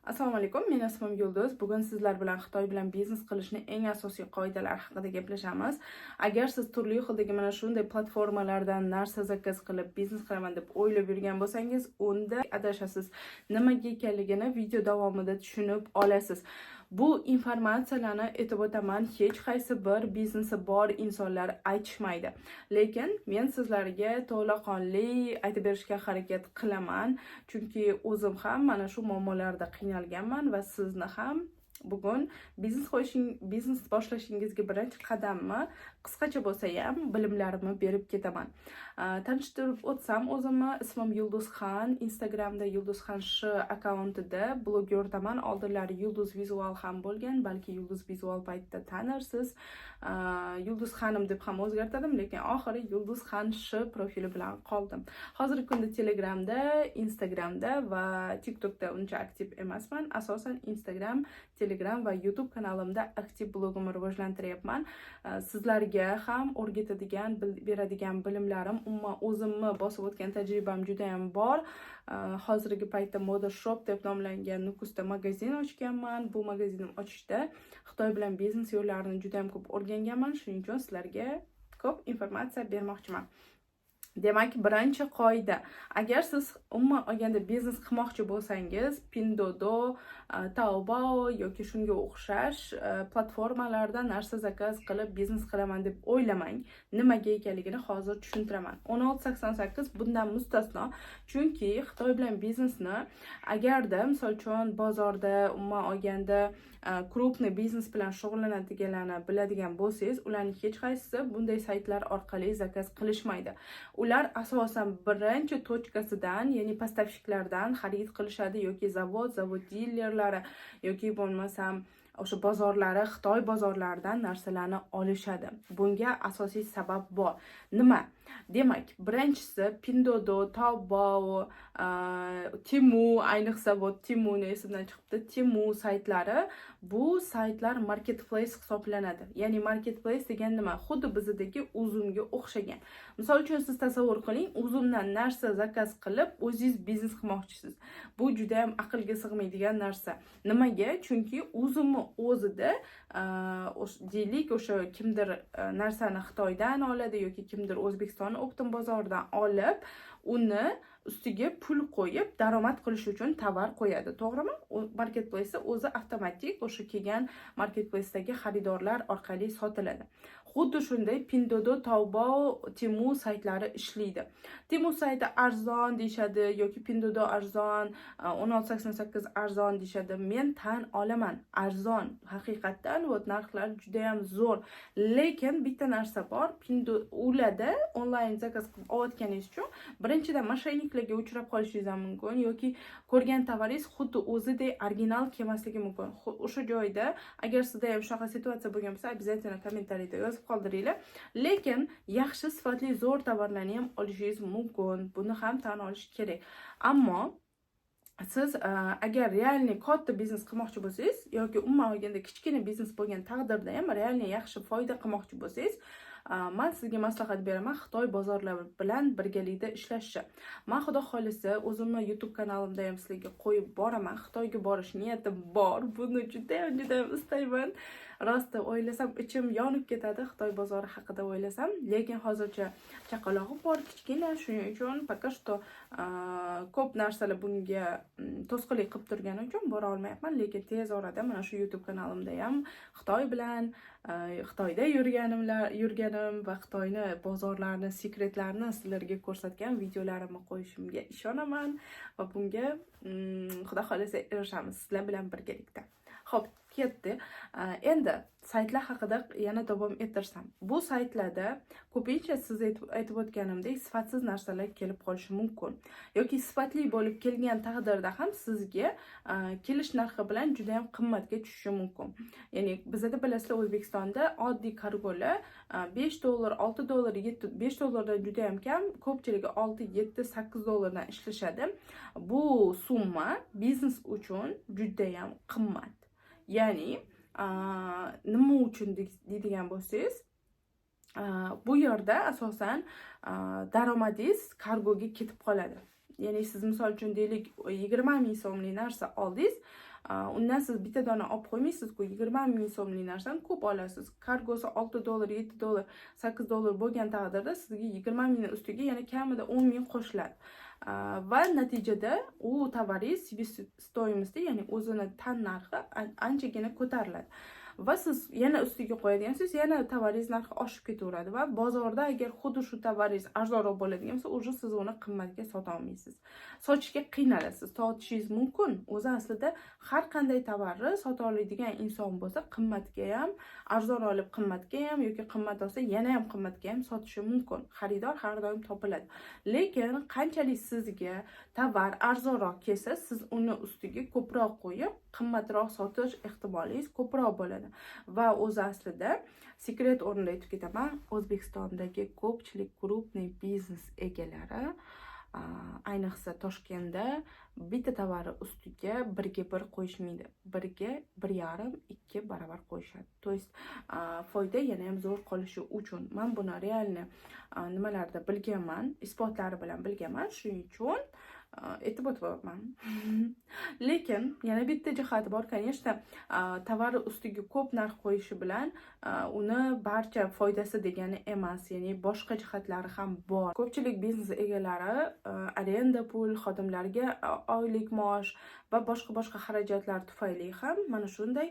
Assalomu alaykum. Men ismim Yulduz. Bugun sizlar bilan Xitoy bilan biznes qilishning eng asosiy qoidalari haqida gaplashamiz. Agar siz turli xildagi mana shunday platformalardan narsa zakaz qilib biznes qilaman deb o'ylab yurgan bo'lsangiz, unda adashasiz. Nimaga ekanligini video davomida tushunib olasiz. Bu informatsiyalarni aytib o'taman, hech qaysi bir biznesi bor insonlar aytishmaydi. Lekin men sizlarga to'laqonli aytib berishga harakat qilaman, chunki o'zim ham mana shu muammolarda qiynalganman va sizni ham bugun biznes boshlashingizga birinchi qadammi qisqacha bo'lsa ham bilimlarimni berib ketaman. Tanishtirib o'tsam, o'zimni ismim Yulduzxon, Instagramda Yulduzxon sh akkauntida blog yuritaman. Oldinlari Yulduz Vizual ham bo'lgan, balki Yulduz Vizual paytda tanirsiz. Yulduz Xonim deb ham o'zgartirdim, lekin oxiri Yulduzxon sh profili bilan qoldim. Hozirgi kunda Telegramda, Instagramda va TikTokda uncha aktiv emasman. Asosan Instagram, Telegram va YouTube kanalimda aktiv blogimni rivojlantiryapman. Sizlarga ham o'rgatadigan, beradigan bilimlarim, umuman o'zimni bosib o'tgan tajribam juda ham bor. Hozirgi paytda Moda Shop deb nomlangan Nukusda magazin ochganman. Bu magazinim ochishda Xitoy bilan biznes yo'llarini juda ham ko'p o'rganganman. Shuning uchun sizlarga ko'p informatsiya bermoqchiman. Demak, birinchi qoida: agar siz umuman olganda biznes qilmoqchi bo'lsangiz, Pinduoduo, Taobao yoki shunga o'xshash platformalardan narsa zakaz qilib biznes qilaman deb o'ylamang. Nimaga ekanligini hozir tushuntiraman. 1688 bundan mustasno, chunki Xitoy bilan biznesni agarda misol uchun bozorda umuman olganda krupniy biznes bilan shug'ullanadiganlarni biladigan bo'lsangiz, ularning hech qaysisi bunday saytlar orqali zakaz qilishmaydi. Ular asosan birinchi tochkasidan, ya'ni поставщикlardan xarid qilishadi yoki zavod dilerlari yoki bo'lmasam o'sha bozorlari, Xitoy bozorlaridan narsalarni olishadi. Bunga asosiy sabab bor. Nima? Demak, birinchisi Pinduoduo, Taobao, Temu, ayniqsa bu Temuni esimdan chiqibdi. Temu saytlari bu saytlar marketplace hisoblanadi. Ya'ni marketplace degan nima? Xuddi bizdagi Uzumga o'xshagan. Misol uchun siz tasavvur qiling, Uzumdan narsa zakaz qilib, o'zingiz biznes qilmoqchisiz. Bu juda ham aqlga sig'maydigan narsa. Nimaga? Chunki Uzumni o'zida deylik, o'sha kimdir narsani Xitoydan oladi yoki kimdir O'zbekiston Optim bozoridan olib, uni ustiga pul qo'yib daromad qilish uchun tovar qo'yadi. To'g'rimi? Marketplace o'zi avtomatik o'sha kelgan marketplace'dagi xaridorlar orqali sotiladi. Xuddi shunday Pinduoduo, Taobao, Temu saytlari ishlaydi. Temu sayti arzon deyshadi yoki Pinduoduo arzon, 1688 arzon deyshadi. Men tan olaman, arzon. Haqiqatdan narxlar juda ham zo'r. Lekin bitta narsa bor, ularda onlayn zakaz qilib olayotganingiz uchun birinchidan mashayniklarga uchrab qolishingiz mumkin yoki ko'rgan tovaringiz xuddi o'zidek original kelmasligi mumkin. O'sha joyda agar sizda ham shunaqa situatsiya bo'lgan bo'lsa, обязательно kommentariyda yozib qoldiringlar. Lekin yaxshi sifatli zo'r tovarlarni ham olishingiz mumkin. Buni ham tan olish kerak. Ammo siz agar realniy katta biznes qilmoqchi bo'lsangiz yoki umuman olganda kichkina biznes bo'lgan taqdirda ham realniy yaxshi foyda qilmoqchi bo'lsangiz, men sizga maslahat beraman, Xitoy bozorlari bilan birgalikda ishlashni. Men xudo xolisa o'zimni YouTube kanalimda ham sizlarga qo'yib boraman. Xitoyga borish niyatim bor. Buni juda ham istayman. Rosti o'ylasam ichim yonib ketadi Xitoy bozori haqida o'ylasam, lekin hozircha chaqalog'im bor, kichkina, shuning uchun пока что ko'p narsalar bunga to'sqinlik qilib turgani uchun bora olmayapman, lekin tez orada mana shu YouTube kanalimda ham Xitoy bilan Xitoyda yurganim va Xitoyni bozorlarini, sekretlarini sizlarga ko'rsatgan videolarimni qo'yishimga ishonaman va bunga xudo xolisa erishamiz sizlar bilan birgalikda. Xo'p, ketdi. Endi saytlar haqida yana davom ettirsam. Bu saytlarda ko'pincha siz aytib o'tganimdek sifatsiz narsalar kelib qolishi mumkin. Yoki sifatli bo'lib kelgan taqdirda ham sizga kelish narxi bilan juda ham qimmatga tushishi mumkin. Ya'ni bizda bilasizlar, O'zbekistonda oddiy kargolar $5, $6, 7, $5dan juda ham kam, ko'pchiligi 6, 7, 8 dollardan ishlashadi. Bu summa biznes uchun juda ham qimmat. Ya'ni nima uchun deydigan bo'lsangiz, bu yerda asosan daromadingiz kargoga ketib qoladi. ya'ni siz misol uchun deylik 20 ming so'mlik narsa oldingiz, undan siz bitta dona olib qo'ymaysiz-ku, 20 ming so'mlik narsani ko'p olasiz. Kargosi 6 dollar, 7 dollar, 8 dollar bo'lgan taqdirda sizga 20 mingning ustiga yana kamida 10 ming qo'shiladi. Va natijada u tovaringiz себестоимости, ya'ni o'zini tan narxi anchagina ko'tariladi. Va siz yana ustiga qo'yadigansiz, yana tovaringiz narxi oshib ketaveradi va bozorda agar xuddi shu tovaringiz arzonroq bo'ladigan bo'lsa, уже siz uni qimmatga sota olmaysiz. Sotishga qiynalasiz. Sotishingiz mumkin. O'zi aslida har qanday tovarni sota oladigan inson bo'lsa, qimmatga ham, arzon olib qimmatga ham yoki qimmat olsa yana ham qimmatga ham sotishi mumkin. Xaridor har doim topiladi. Lekin qanchalik sizga tovar arzonroq kelsa, siz uni ustiga ko'proq qo'yib, qimmatroq sotish ehtimolingiz ko'proq bo'ladi. Va o'zi aslida sekret o'rnida aytib ketaman, O'zbekistondagi ko'pchilik krupniy biznes egalari, ayniqsa Toshkentda bitta tovari ustiga 1 qo'yishmaydi. 1,5, 2 barobar qo'yishadi. To есть foyda yana ham zo'r qolishi uchun men buni realni nimalarda bilganman, isbotlari bilan bilganman, shuning uchun aytib o'tyapman. Lekin yana bitta jihati bor, конечно, tovari ustiga ko'p narx qo'yishi bilan uni barcha foydasi degani emas, ya'ni boshqa jihatlari ham bor. Ko'pchilik biznes egalari arenda pul, xodimlarga oylik maosh va boshqa xarajatlar tufayli ham mana shunday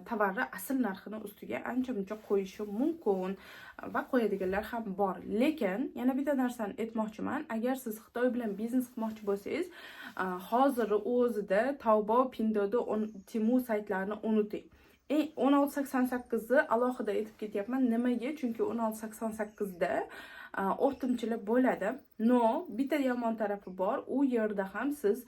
tovarni asl narxini ustiga ancha-muncha qo'yishi mumkin va qo'yadiganlar ham bor. Lekin yana bitta narsani aytmoqchiman, agar siz Xitoy bilan biznes qilmoqchi bo'lsangiz, hozir o'zida Taobao, Pinduoduo, Temu saytlarini unuting. 1688 ni alohida aytib ketyapman. Nimaga? Chunki 1688 da o'rtimchilar bo'ladi. No, bitta yomon tarafi bor. U yerda ham siz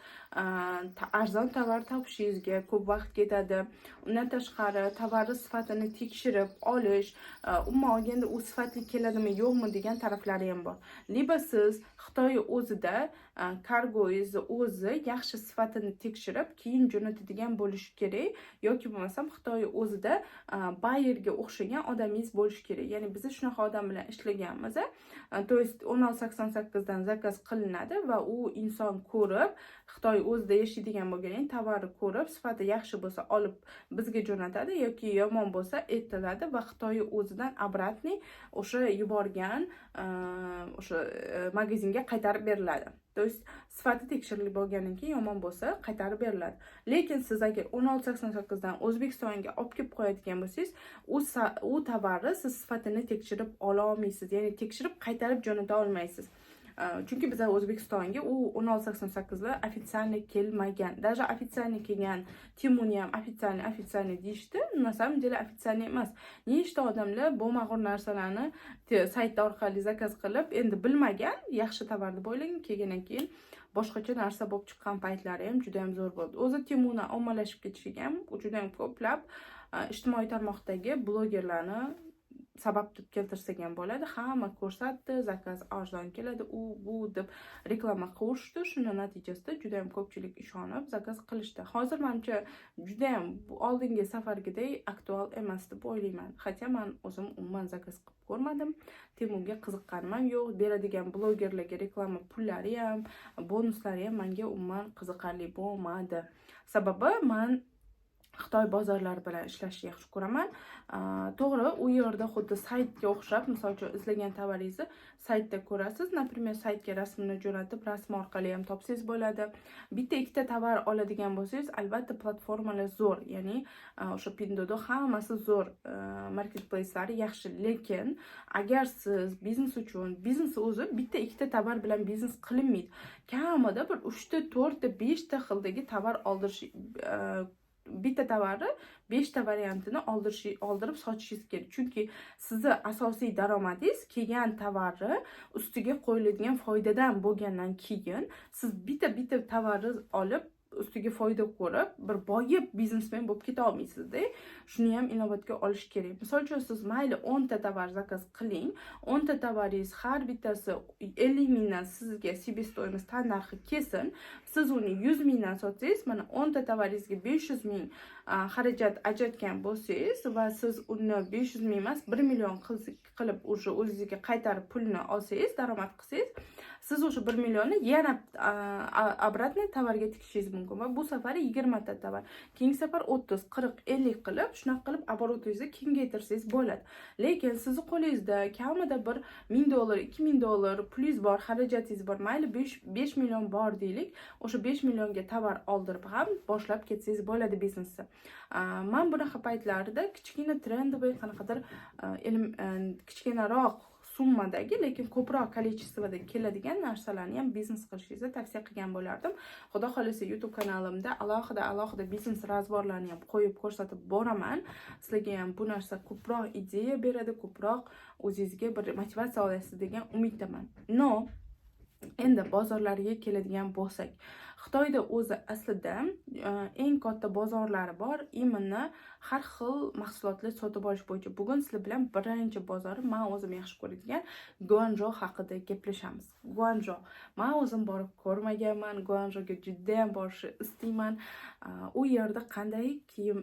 arzon tovar topishingizga ko'p vaqt ketadi. Undan tashqari tovarni sifatini tekshirib olish, umuman olganda u sifatli keladimi, yo'qmi degan taraflari ham bor. Liba siz Xitoy o'zida kargoingizni o'zi yaxshi sifatini tekshirib, keyin jo'natadigan bo'lishi kerak, yoki bo'lmasam Xitoy o'zida bayerga o'xshagan odamingiz bo'lishi kerak. Ya'ni biz shunaqa odam bilan ishlaganmiz. To есть 1688 dan zakaz qilinadi va u inson ko'rib, Xitoy o'zida yashaydigan bo'lganing tovarni ko'rib, sifati yaxshi bo'lsa olib bizga jo'natadi yoki yomon bo'lsa aytiladi va Xitoy o'zidan обратный o'sha yuborgan o'sha magazinga qaytarib beriladi. To есть sifati tekshirilib bo'lgandan keyin yomon bo'lsa qaytarib beriladi. Lekin siz agar 1688 dan O'zbekistonga olib kelib qo'yadigan bo'lsangiz, u tovarni siz sifatini tekshirib ola olmaysiz, ya'ni tekshirib qaytarib jo'nata olmaysiz. Chunki biz O'zbekistonga u 1688 da официально kelmagan. Даже официально kelgan Timuni ham официально deyishdi. Na samom деле официально emas. Nechta odamlar bo'lmag'ur narsalarni sayt orqali zakaz qilib, endi bilmagan, yaxshi tovar deb o'ylagan, kelgandan keyin boshqacha narsa bo'lib chiqqan paytlari ham juda ham zo'r bo'ldi. O'zi Timuni ommalashib ketishiga ham juda ham ko'plab ijtimoiy tarmoqdagi blogerlarni sabab deb keltirsak ham bo'ladi. Hamma ko'rsatdi, zakaz arzon keladi, u bu deb reklama qilishdi. Shuning natijasida juda ham ko'pchilik ishonib zakaz qilishdi. Hozir menimcha juda ham oldingi safargidek aktual emas deb o'ylayman. Hatto men o'zim umuman zakaz qilib ko'rmadim. Temuga qiziqqanim ham yo'q. Beradigan blogerlarga reklama pullari ham, bonuslari ham menga umuman qiziqarli bo'lmadi. Sababi men Xitoy bozorlari bilan ishlashni yaxshi ko'raman. To'g'ri, u yerda xuddi saytga o'xshab, misol uchun izlagan tovaringizni saytda ko'rasiz. Например, saytga rasmini jo'natib, rasm orqali ham topsangiz bo'ladi. Bitta ikkita tovar oladigan bo'lsangiz, albatta platformalar zo'r, ya'ni o'sha Pinduoduo hammasi zo'r, marketplacelari yaxshi. Lekin agar siz biznes uchun, biznes o'zi bitta ikkita tovar bilan biznes qilinmaydi. Kamida bir 3 ta, 4 ta, 5 ta xildagi tovar oldirish, bitta tovarni 5 ta variantini oldirib sotishingiz kerak. Chunki sizni asosiy daromadingiz kelgan tovarni ustiga qo'yiladigan foydadan bo'lgandan keyin siz bitta tovarni olib ustiga foyda ko'rib, bir boyib biznesmen bo'lib keta olmaysizda. Shuni ham inobatga olish kerak. Misol uchun siz mayli 10 ta tovar zakaz qiling, 10 ta tovaringiz har bittasi 50 mingdan sizga себестоимость tan narxi kelsin. Siz uni 100 mingdan sotsangiz, mana 10 ta tovaringizga 500 ming xarajat ajratgan bo'lsangiz va siz uni 500 ming emas, 1 million qilib o'sha o'zingizga qaytarib pulni olsangiz, daromad qilsangiz, siz o'sha 1 millionni yana обратно tovarga tikishingiz mumkin va bu safar 20 ta tovar, keyingi safar 30, 40, 50 qilib shunaqa qilib обороtingizni kengaytirsangiz bo'ladi. Lekin sizni qo'lingizda kamida bir $1000, $2000 pulingiz bor, xarajatingiz bor, mayli 5 million bor deylik, o'sha 5 millionga tovar oldirib ham boshlab ketsangiz bo'ladi biznesni. Men bunaqa paytlarda kichkina trendovoy qanaqadir kichkinaroq summadagi lekin ko'proq количествоda keladigan narsalarni ham biznes qilishingizni tavsiya qilgan bo'lardim. Xudo xolisa YouTube kanalimda alohida biznes razborlarini ham qo'yib ko'rsatib boraman. Sizlarga ham bu narsa ko'proq ideya beradi, ko'proq o'zingizga bir motivatsiya olasiz degan umiddaman. Endi bozorlarga keladigan bo'lsak, Xitoyda o'zi aslida eng katta bozorlari bor, imенно har xil mahsulotlar sotib olish bo'yicha. Bugun sizlar bilan birinchi bozori, men o'zim yaxshi ko'radigan Guanzhou haqida gaplashamiz. Guanzhou. Men o'zim borib ko'rmaganman, Guanzhouga juda ham borishni istayman. U yerda qanday kiyim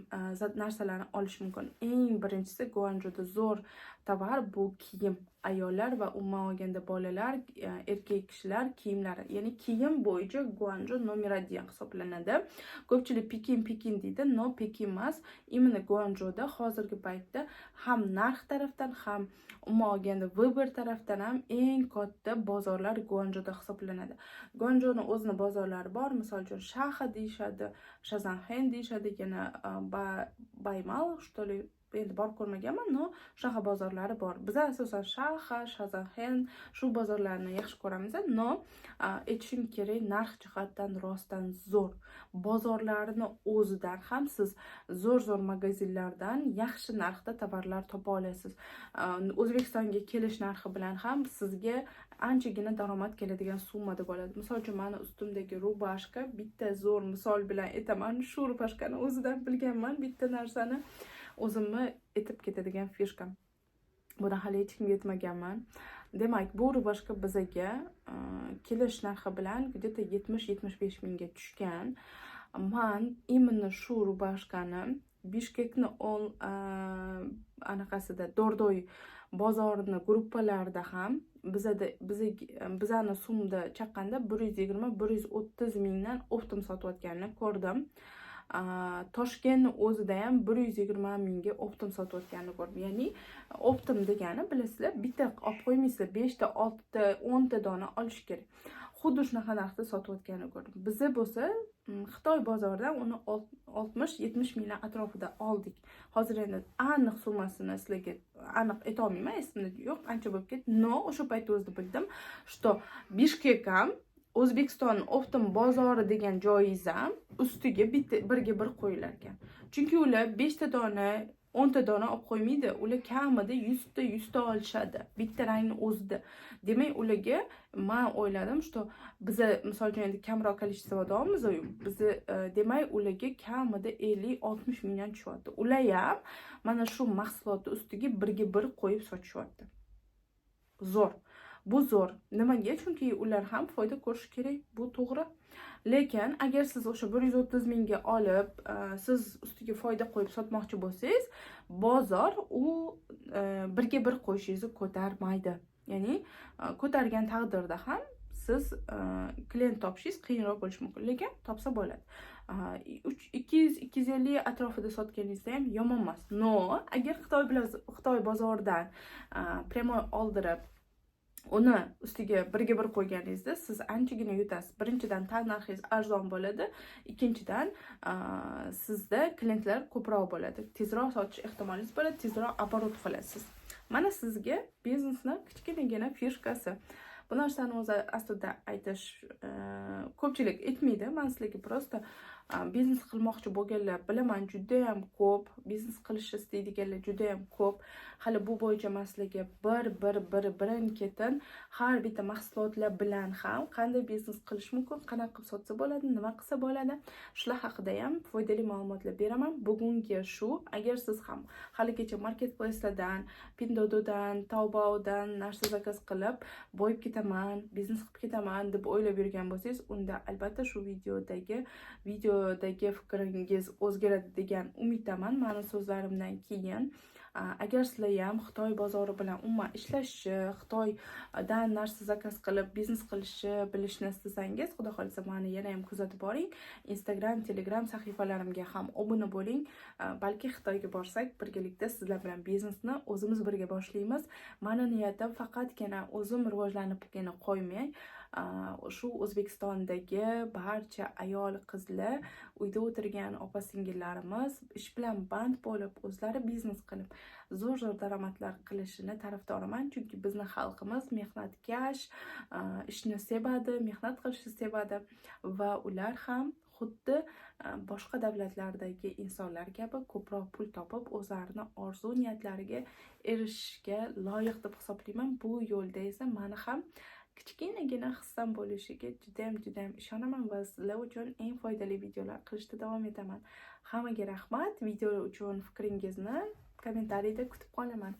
narsalarni olish mumkin? Eng birinchisi Guanzhouda zo'r tovar bu kiyim. Ayollar va umuman olganda bolalar, erkak kishilar kiyimlari, ya'ni kiyim bo'yicha Guanzhou nomer 1 hisoblanadi. Ko'pchilik Pekin deydi, no Pekin emas. Imенно Guanzhouda hozirgi paytda ham narx tarafdan ham umuman olganda vыбор tarafdan ham eng katta bozorlar Guanzhouda hisoblanadi. Guanzhouning o'zining bozorlari bor, misol uchun Shaha deyshadi, Shazanhen deyshadi, yana Baymal, что ли, endi borib ko'rmaganman, shunaqa bozorlari bor. Biz asosan Shaha, Shazanhen shu bozorlarni yaxshi ko'ramiz. Aytishim kerak, narx jihatdan rostdan zo'r. Bozorlarni o'zidan ham siz zo'r magazinlardan yaxshi narxda tovarlar topa olasiz. O'zbekistonga kelish narxi bilan ham sizga anchagina daromad keladigan summada bo'ladi. Misol uchun, meni ustimdagi rubashka, bitta zo'r misol bilan aytaman, shu rubashkani o'zidan bilganman, bitta narsani o'zimni etib ketadigan fishkam. Buni hali hech kimga aytmaganman. Demak, bu rubashka bizaga kelish narxi bilan где-то 70-75 mingga tushgan. Men imенно shu rubashkani Bishkekni anaqasida Dordoy bozorini gruppalarida ham bizani sumda chaqqanda 120-130 mingdan optim sotayotganini ko'rdim. Toshkentning o'zida ham 120 mingga optim sotayotganini ko'rdim. Ya'ni optim degani bilasizlar, bitta olib qo'ymaysizlar, 5 ta, 6 ta, 10 ta dona olish kerak. Xuddi shunaqa narxda sotayotganini ko'rdim. Bizda bo'lsa Xitoy bozoridan uni 60-70 minglar atrofida oldik. Hozir endi aniq summasini sizlarga aniq ayta olmayman, esimda yo'q, ancha bo'lib ketdi. O'sha paytda o'zim bildim, что Bishkek ham O'zbekiston optim bozori degan joyingiz ham ustiga birga bir qo'yilar ekan. Chunki ular 5 ta dona, 10 ta dona olib qo'ymaydi. Ular kamida 100 ta olishadi bitta rangni o'zida. Demak, ularga men o'yladim, что biz misol uchun endi kamroq количестводamiz, biz demak ularga kamida 50-60 mingdan tushyapti. Ular ham mana shu mahsulotni ustiga birga bir qo'yib sotishyapti. Zo'r. Bu zo'r. Nimaga? Chunki ular ham foyda ko'rish kerak, bu to'g'ri. Lekin agar siz o'sha 130 mingga olib, siz ustiga foyda qo'yib sotmoqchi bo'lsangiz, bozor u birga bir qo'yishingizni ko'tarmaydi. Ya'ni ko'targan taqdirda ham siz klient topishingiz qiyinroq bo'lishi mumkin, lekin topsa bo'ladi. 200-250 atrofida sotganingizda ham yomon emas. Agar Xitoy bozoridan primoy oldirib uni ustiga birga bir qo'yganingizda siz anchagina yutasiz. Birinchidan narxingiz arzon bo'ladi, ikkinchidan sizda klientlar ko'proq bo'ladi. Tezroq sotish ehtimolingiz bo'ladi, tezroq оборот qilasiz. Mana sizga biznesning kichkinagina fishkasi. Bu narsani o'zi aslida aytish ko'pchilik aytmaydi. Men sizlarga prosta biznes qilmoqchi bo'lganlar bilaman, juda ham ko'p, biznes qilishni istaydiganlar juda ham ko'p. Hali bu bo'yicha men sizlarga birin-ketin har bitta mahsulotlar bilan ham qanday biznes qilish mumkin, qanaqa qilib sotsa bo'ladi, nima qilsa bo'ladi, shular haqida ham foydali ma'lumotlar beraman. Bugungi shu, agar siz ham haligacha marketplacelardan, Pinduodu'dan, Taobao'dan narsa zakaz qilib, boyib ketaman, biznes qilib ketaman deb o'ylab yurgan bo'lsangiz, unda albatta shu video videodagi fikringiz o'zgaradi degan umiddaman mani so'zlarimdan keyin. Agar sizlar ham Xitoy bozori bilan umuman ishlashni, Xitoydan narsa zakaz qilib biznes qilishni bilishni istasangiz, xudo xolisa meni yana ham kuzatib boring. Instagram, Telegram sahifalarimga ham obuna bo'ling. Balki Xitoyga borsak, birgalikda sizlar bilan biznesni o'zimiz birga boshlaymiz. Meni niyatim faqatgina o'zim rivojlanibgina qo'ymay, shu O'zbekistondagi barcha ayol qizlar, uyda o'tirgan opa-singillarimiz ish bilan band bo'lib, o'zlari biznes qilib, zo'r daromadlar qilishini tarafdoriman. Chunki bizning xalqimiz mehnatkash, ishni sevadi, mehnat qilishni sevadi va ular ham xuddi boshqa davlatlardagi insonlar kabi ko'proq pul topib, o'zlarini orzu niyatlariga erishishga loyiq deb hisoblayman. Bu yo'lda esa meni ham kichkinagina hissam bo'lishiga juda ham ishonaman va sizlar uchun eng foydali videolar qilishda davom etaman. Hammaga rahmat. Video uchun fikringizni kommentariyda kutib qolaman.